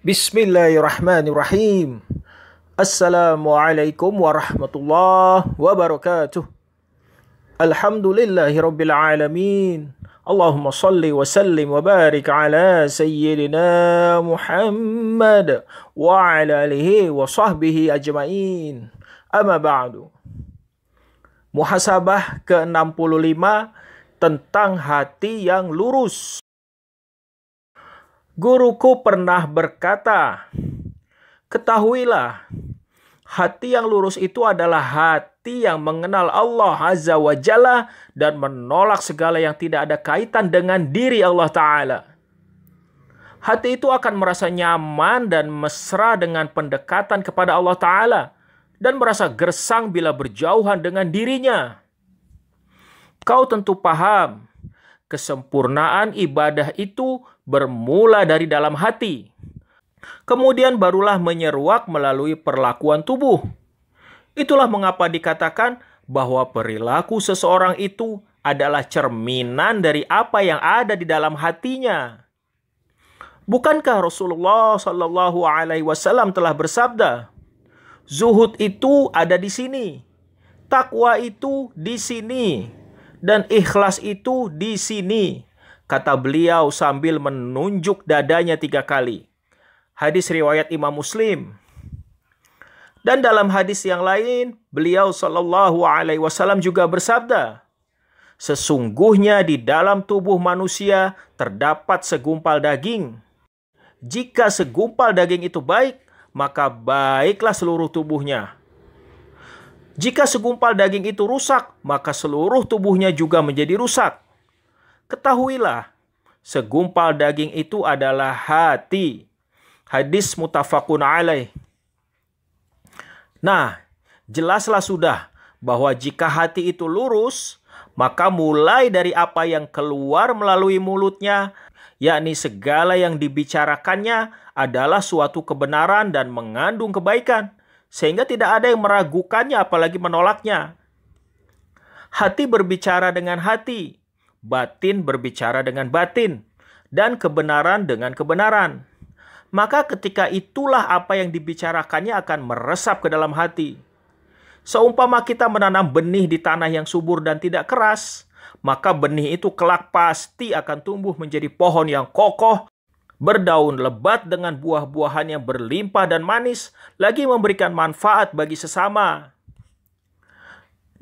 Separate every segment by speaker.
Speaker 1: Bismillahirrahmanirrahim. Assalamualaikum warahmatullahi wabarakatuh. Alhamdulillahirabbil alamin. Allahumma salli wa sallim wa barik ala sayyidina Muhammad wa ala alihi wa sahbihi ajmain. Amma ba'du. Muhasabah ke-65 tentang hati yang lurus. Guruku pernah berkata, ketahuilah, hati yang lurus itu adalah hati yang mengenal Allah Azza wa Jalla dan menolak segala yang tidak ada kaitan dengan diri Allah Ta'ala. Hati itu akan merasa nyaman dan mesra dengan pendekatan kepada Allah Ta'ala dan merasa gersang bila berjauhan dengan dirinya. Kau tentu paham, kesempurnaan ibadah itu bermula dari dalam hati. Kemudian barulah menyeruak melalui perlakuan tubuh. Itulah mengapa dikatakan bahwa perilaku seseorang itu adalah cerminan dari apa yang ada di dalam hatinya. Bukankah Rasulullah Shallallahu Alaihi Wasallam telah bersabda, zuhud itu ada di sini, takwa itu di sini, dan ikhlas itu di sini, kata beliau sambil menunjuk dadanya 3 kali. Hadis riwayat Imam Muslim. Dan dalam hadis yang lain, beliau Shallallahu Alaihi Wasallam juga bersabda, sesungguhnya di dalam tubuh manusia terdapat segumpal daging. Jika segumpal daging itu baik, maka baiklah seluruh tubuhnya. Jika segumpal daging itu rusak, maka seluruh tubuhnya juga menjadi rusak. Ketahuilah, segumpal daging itu adalah hati. Hadis muttafaqun alaih. Nah, jelaslah sudah bahwa jika hati itu lurus, maka mulai dari apa yang keluar melalui mulutnya, yakni segala yang dibicarakannya adalah suatu kebenaran dan mengandung kebaikan, sehingga tidak ada yang meragukannya apalagi menolaknya. Hati berbicara dengan hati, batin berbicara dengan batin, dan kebenaran dengan kebenaran. Maka ketika itulah apa yang dibicarakannya akan meresap ke dalam hati. Seumpama kita menanam benih di tanah yang subur dan tidak keras, maka benih itu kelak pasti akan tumbuh menjadi pohon yang kokoh, berdaun lebat dengan buah-buahan yang berlimpah dan manis, lagi memberikan manfaat bagi sesama.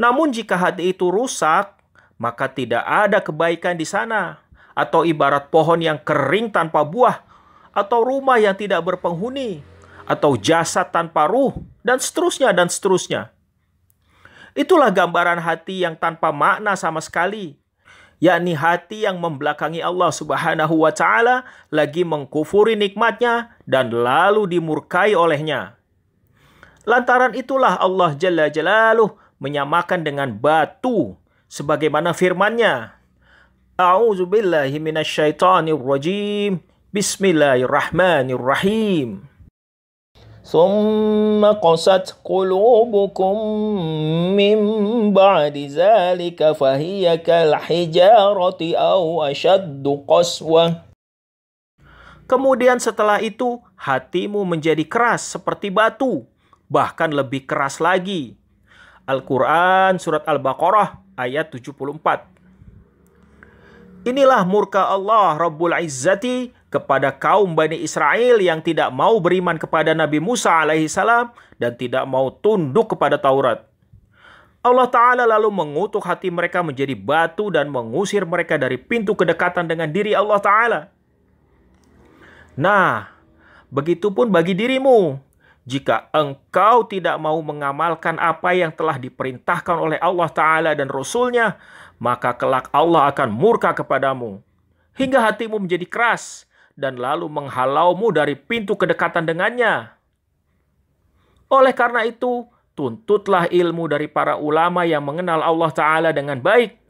Speaker 1: Namun jika hati itu rusak, maka tidak ada kebaikan di sana, atau ibarat pohon yang kering tanpa buah, atau rumah yang tidak berpenghuni, atau jasad tanpa ruh, dan seterusnya dan seterusnya. Itulah gambaran hati yang tanpa makna sama sekali, yakni hati yang membelakangi Allah Subhanahu wa Ta'ala, lagi mengkufuri nikmatnya dan lalu dimurkai olehnya. Lantaran itulah Allah Jalla Jalaluh menyamakan dengan batu, sebagaimana firman-Nya, A'udzubillahi minasyaitonirrajim. Bismillahirrahmanirrahim. Thumma qasat qulubukum min ba'di zalika fahiya kal hijarati aw ashaddu qaswah. Kemudian setelah itu hatimu menjadi keras seperti batu, bahkan lebih keras lagi. Al-Quran Surat Al-Baqarah ayat 74. Inilah murka Allah Rabbul Izzati kepada kaum Bani Israel yang tidak mau beriman kepada Nabi Musa alaihissalam dan tidak mau tunduk kepada Taurat. Allah Ta'ala lalu mengutuk hati mereka menjadi batu dan mengusir mereka dari pintu kedekatan dengan diri Allah Ta'ala. Nah, begitupun bagi dirimu. Jika engkau tidak mau mengamalkan apa yang telah diperintahkan oleh Allah Ta'ala dan Rasul-Nya, maka kelak Allah akan murka kepadamu, hingga hatimu menjadi keras, dan lalu menghalaumu dari pintu kedekatan dengannya. Oleh karena itu, tuntutlah ilmu dari para ulama yang mengenal Allah Ta'ala dengan baik.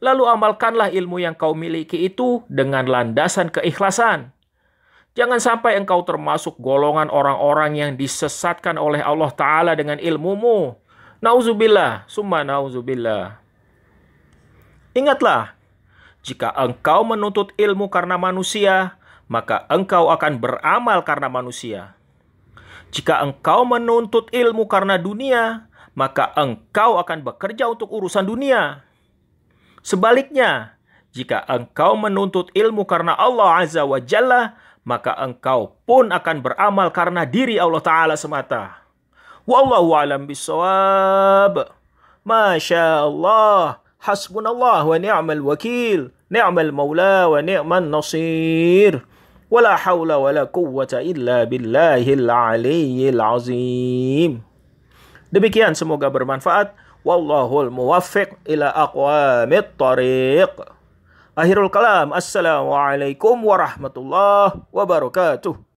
Speaker 1: Lalu amalkanlah ilmu yang kau miliki itu dengan landasan keikhlasan. Jangan sampai engkau termasuk golongan orang-orang yang disesatkan oleh Allah Ta'ala dengan ilmumu. Nauzubillah, summa nauzubillah. Ingatlah, jika engkau menuntut ilmu karena manusia, maka engkau akan beramal karena manusia. Jika engkau menuntut ilmu karena dunia, maka engkau akan bekerja untuk urusan dunia. Sebaliknya, jika engkau menuntut ilmu karena Allah Azza wa Jalla, maka engkau pun akan beramal karena diri Allah Ta'ala semata. Wallahu a'lam bishawab. Masya Allah. Hasbunallah wa ni'mal wakil. Ni'mal maula wa ni'man nasir. Wala hawla wala quwwata illa billahil aliyyil azim. Demikian, semoga bermanfaat. Wallahul muwaffiq ila aqwamit tariq. Akhirul kalam. Assalamualaikum warahmatullahi wabarakatuh.